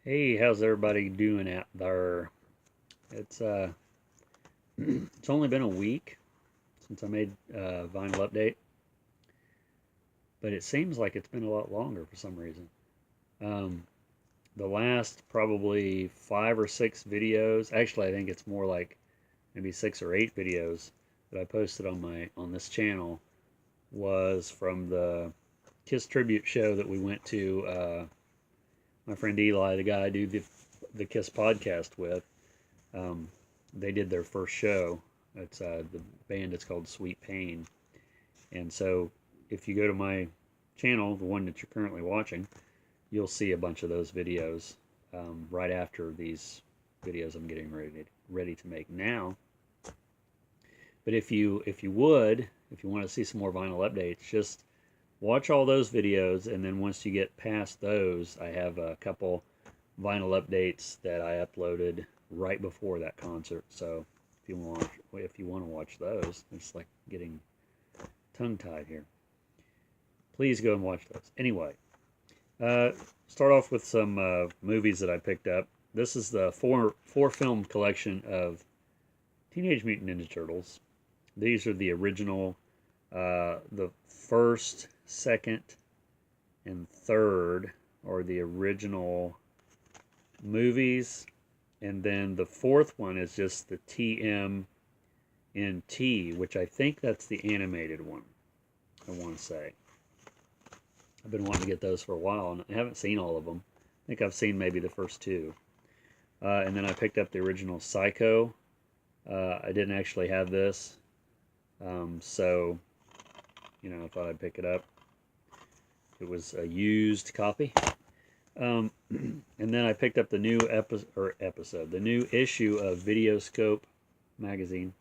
Hey, how's everybody doing out there? It's it's only been a week since I made a vinyl update, but it seems like it's been a lot longer for some reason. Um, the last probably 5 or 6 videos, actually I think it's more like maybe 6 or 8 videos that I posted on this channel was from the Kiss tribute show that we went to. My friend Eli, the guy I do the Kiss podcast with. Um, they did their first show. It's the band is called Sweet Pain, and so if you go to my channel, the one that you're currently watching, you'll see a bunch of those videos right after these videos I'm getting ready to make now. But if you want to see some more vinyl updates, just watch all those videos, and then once you get past those, I have a couple vinyl updates that I uploaded right before that concert. So if you want to watch those, it's like getting tongue tied here. Please go and watch those. Anyway, uh, start off with some movies that I picked up. This is the four film collection of Teenage Mutant Ninja Turtles. These are the original, the first, second, and third are the original movies, and then the fourth one is just the TMNT, which I think that's the animated one. I want to say I've been wanting to get those for a while, and I haven't seen all of them. I think I've seen maybe the first two, and then I picked up the original Psycho. I didn't actually have this, so I thought I'd pick it up. It was a used copy. And then I picked up the new the new issue of Videoscope magazine.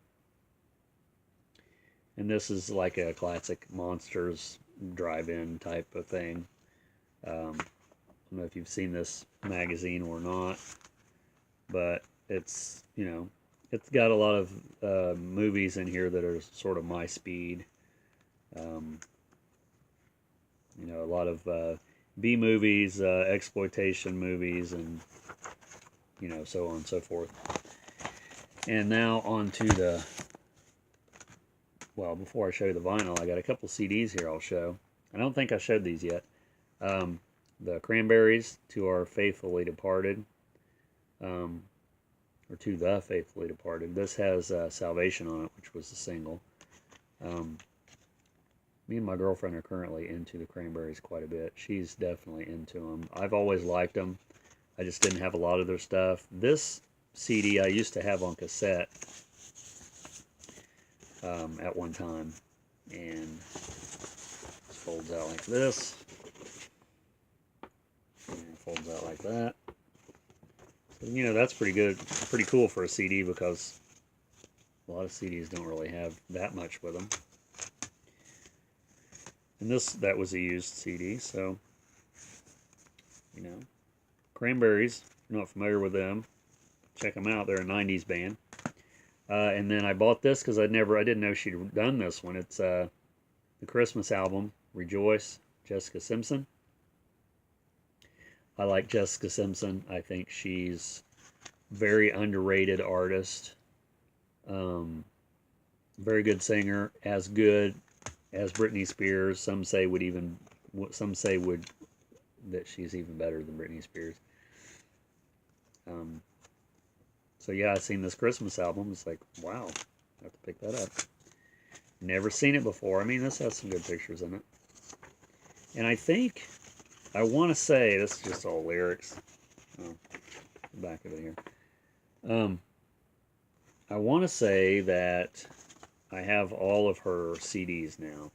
And this is like a classic Monsters drive-in type of thing. I don't know if you've seen this magazine or not, but it's got a lot of movies in here that are sort of my speed. Um, a lot of B movies, exploitation movies, and so on and so forth. And now on to before I show you the vinyl, I got a couple CDs here I'll show. I don't think I showed these yet. The Cranberries, To Our Faithfully Departed, or To the Faithfully Departed. This has Salvation on it, which was the single. Me and my girlfriend are currently into the Cranberries quite a bit. She's definitely into them. I've always liked them. I just didn't have a lot of their stuff. This CD I used to have on cassette at one time, and it folds out like this, and it folds out like that. So, that's pretty good, pretty cool for a CD, because a lot of CDs don't really have that much with them. And that was a used CD, so Cranberries, if you're not familiar with them, check them out. They're a 90s band. And then I bought this because I didn't know she'd done this one. It's the Christmas album, Rejoice, Jessica Simpson. I like Jessica Simpson. I think she's very underrated artist. Very good singer, as good as Britney Spears. Some say that she's even better than Britney Spears. So yeah, I seen this Christmas album. It's like, wow, I have to pick that up. Never seen it before. I mean, this has some good pictures in it. And I want to say, this is just all lyrics. Oh, the back of it here. I want to say that I have all of her CDs now.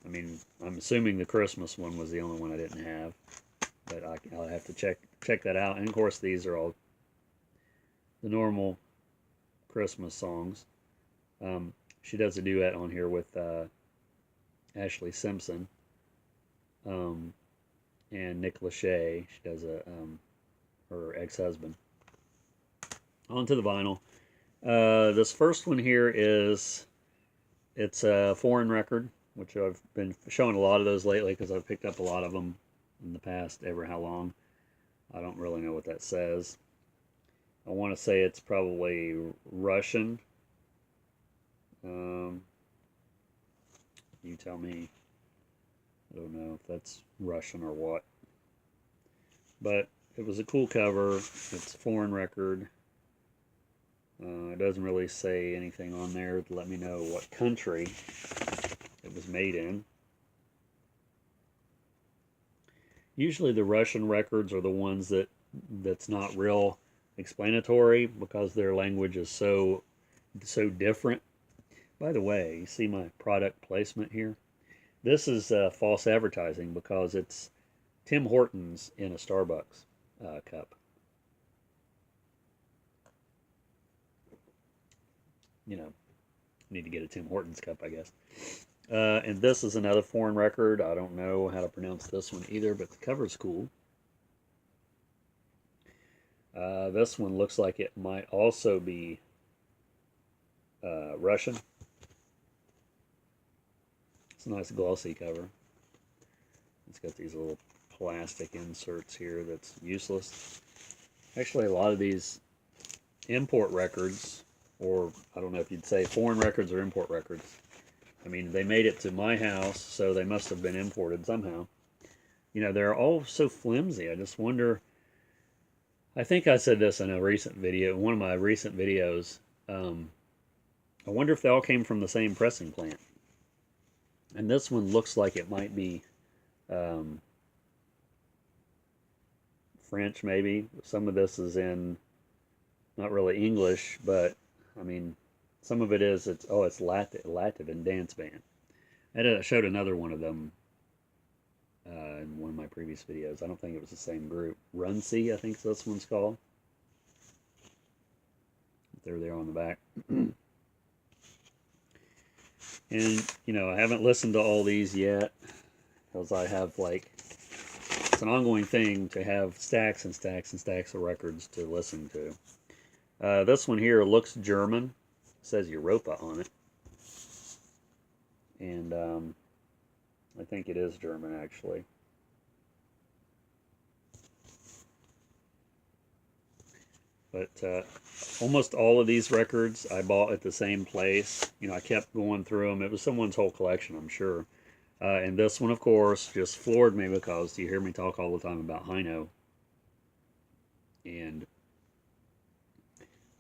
I mean, I'm assuming the Christmas one was the only one I didn't have, but I'll have to check that out. And of course, these are all the normal Christmas songs. She does a duet on here with Ashlee Simpson and Nick Lachey. She does her ex-husband. On to the vinyl. This first one here it's a foreign record, which I've been showing a lot of those lately because I've picked up a lot of them in the past ever how long. I don't really know what that says. I want to say it's probably Russian. Um, you tell me. I don't know if that's Russian or what. But it was a cool cover. It's a foreign record. It doesn't really say anything on there to let me know what country it was made in. Usually the Russian records are the ones that's not real explanatory because their language is so different. By the way, you see my product placement here? This is false advertising because it's Tim Hortons in a Starbucks cup. You know, need to get a Tim Hortons cup, I guess. And this is another foreign record. I don't know how to pronounce this one either, but the cover's cool. This one looks like it might also be Russian. It's a nice glossy cover. It's got these little plastic inserts here that's useless. Actually, a lot of these import records, or I don't know if you'd say foreign records or import records. I mean, they made it to my house, so they must have been imported somehow. You know, they're all so flimsy. I just wonder. I think I said this in a recent video, one of my recent videos. I wonder if they all came from the same pressing plant. And this one looks like it might be French, maybe. Some of this is in not really English, but I mean, some of it is. It's Latvian dance band. I showed another one of them in one of my previous videos. I don't think it was the same group. Runcie, I think this one's called. They're there on the back. And, you know, I haven't listened to all these yet because I have, like, it's an ongoing thing to have stacks and stacks and stacks of records to listen to. This one here looks German. It says Europa on it. And I think it is German, actually. But almost all of these records I bought at the same place. You know, I kept going through them. It was someone's whole collection, I'm sure. And this one, of course, just floored me because you hear me talk all the time about Hino. And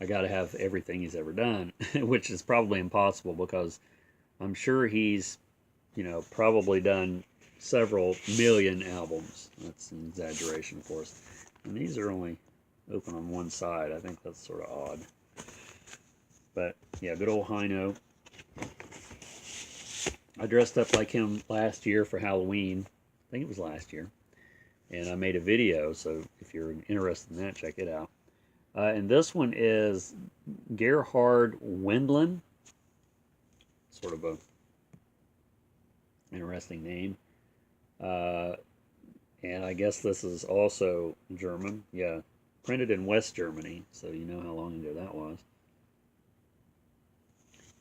I got to have everything he's ever done, which is probably impossible because I'm sure he's, you know, probably done several million albums. That's an exaggeration, of course. And these are only open on one side. I think that's sort of odd. But yeah, good old Hino. I dressed up like him last year for Halloween. I think it was last year. And I made a video, so if you're interested in that, check it out. And this one is Gerhard Wendland. Sort of a interesting name. And I guess this is also German. Yeah, printed in West Germany, so you know how long ago that was.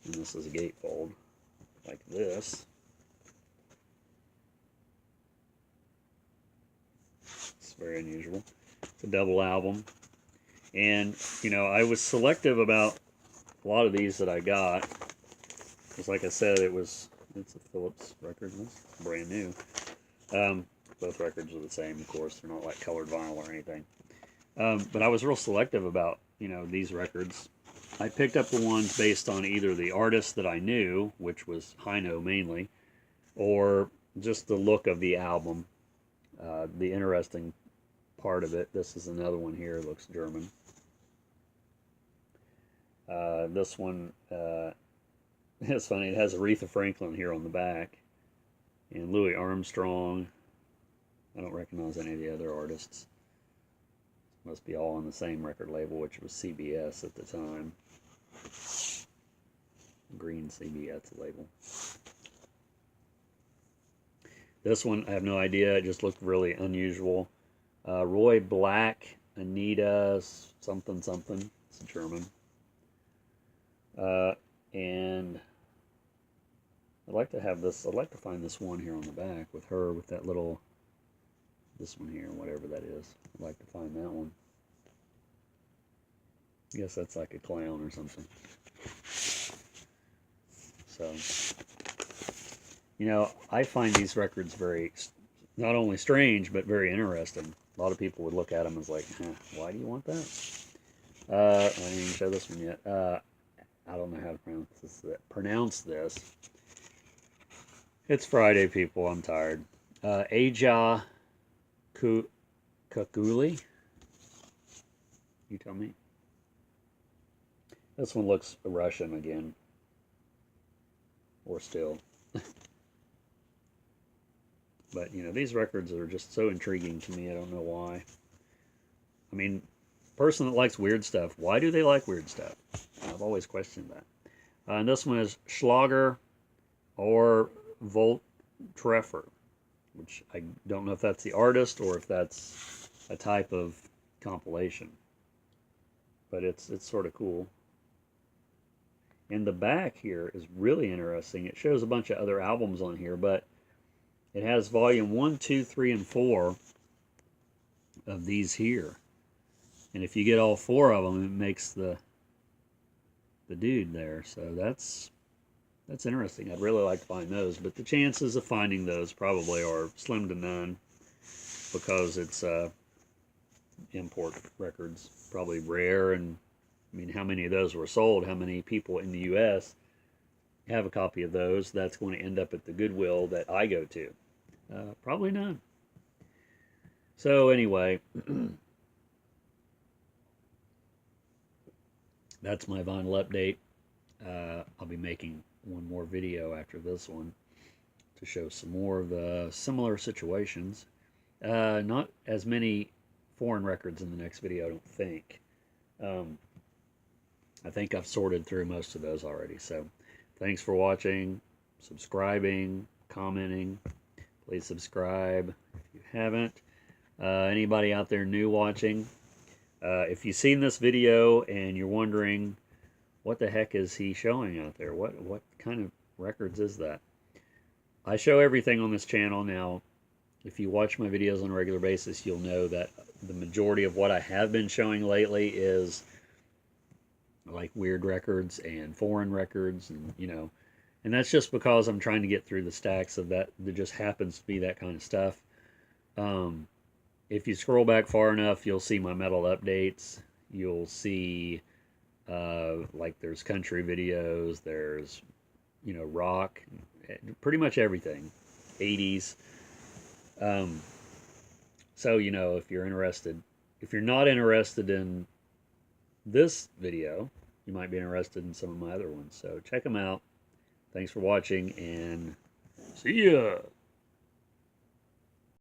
And this is a gatefold, like this. It's very unusual. It's a double album. And, you know, I was selective about a lot of these that I got. Because, like I said, it's a Philips record. It's brand new. Both records are the same, of course. They're not like colored vinyl or anything. But I was real selective about, you know, these records. I picked up the ones based on either the artist that I knew, which was Hino mainly, or just the look of the album. The interesting part of it, this is another one here, looks German. This one, it's funny, it has Aretha Franklin here on the back, and Louis Armstrong. I don't recognize any of the other artists. Must be all on the same record label, which was CBS at the time. Green CBS label. This one, I have no idea. It just looked really unusual. Roy Black, Anita, something, something. It's German. And I'd like to have this, I'd like to find this one here on the back with her with that little This one here, whatever that is. I'd like to find that one. I guess that's like a clown or something. So, you know, I find these records very, not only strange, but very interesting. A lot of people would look at them as like, why do you want that? I didn't even show this one yet. I don't know how to pronounce this. It's Friday, people. I'm tired. Aja Kukuli. You tell me. This one looks Russian again. Or still. But, you know, these records are just so intriguing to me. I don't know why. I mean, person that likes weird stuff, why do they like weird stuff? I've always questioned that. And this one is Schlager or Voltreffer, which I don't know if that's the artist or if that's a type of compilation. But it's sort of cool. And the back here is really interesting. It shows a bunch of other albums on here, but it has volume 1, 2, 3, and 4 of these here. And if you get all 4 of them, it makes the dude there. So that's interesting. I'd really like to find those, but the chances of finding those probably are slim to none because it's import records, probably rare. And I mean, how many of those were sold? How many people in the U.S. have a copy of those? That's going to end up at the Goodwill that I go to. Probably none. So anyway, that's my vinyl update. I'll be making one more video after this one to show some more of the similar situations. Not as many foreign records in the next video, I don't think. I think I've sorted through most of those already. So thanks for watching, subscribing, commenting. Please subscribe if you haven't. Anybody out there new watching, if you've seen this video and you're wondering what the heck is he showing out there, what kind of records is that? I show everything on this channel now. If you watch my videos on a regular basis, you'll know that the majority of what I have been showing lately is like weird records and foreign records, and you know, and that's just because I'm trying to get through the stacks of that. There just happens to be that kind of stuff. If you scroll back far enough, you'll see my metal updates. You'll see like there's country videos, there's, you know, rock, pretty much everything, 80s. So, you know, if you're interested, if you're not interested in this video, you might be interested in some of my other ones. So check them out. Thanks for watching, and see ya!